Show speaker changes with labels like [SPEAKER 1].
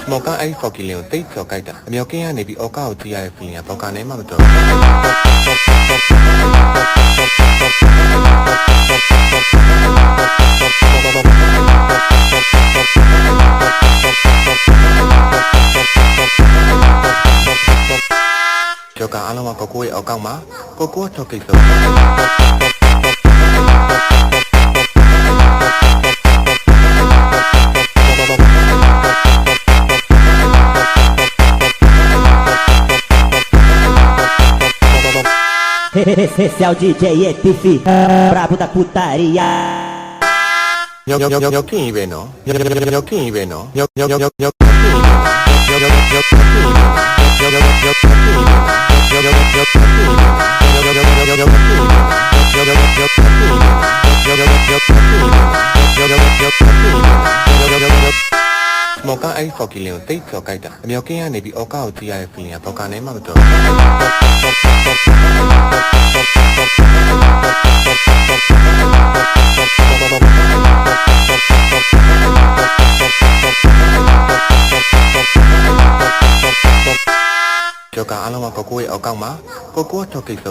[SPEAKER 1] မော်ကအဲ့ဖော်ကီလင်ကိုတိတ်ကျော်ကြိုက်တာအမြောက်ကင်းကနေပြီးအော်ကာကိုကြည့်ရတဲ့ feeling ကဘောက်ကနေမှမတော်ကျော်ကအားလုံးကကိုကိုရဲ့အောက်ကောက်မှာကိုကိုထောက်ကိစ္စ
[SPEAKER 2] Esse é o DJ ETF Brabo da putaria
[SPEAKER 1] မော်ကအဲ့ဖော်ကီလင်ကိုတိတ်ကျော်ကြိုက်တာအမြောက်ကင်းကနေပြီးအော်ကာကိုကြည့်ရတဲ့ feeling ကဘောက်ကနေမှမတော်ကျော်ကအားလုံးကကိုကိုရဲ့အောက်ကောက်မှာကိုကိုထောက်ကိစ္စ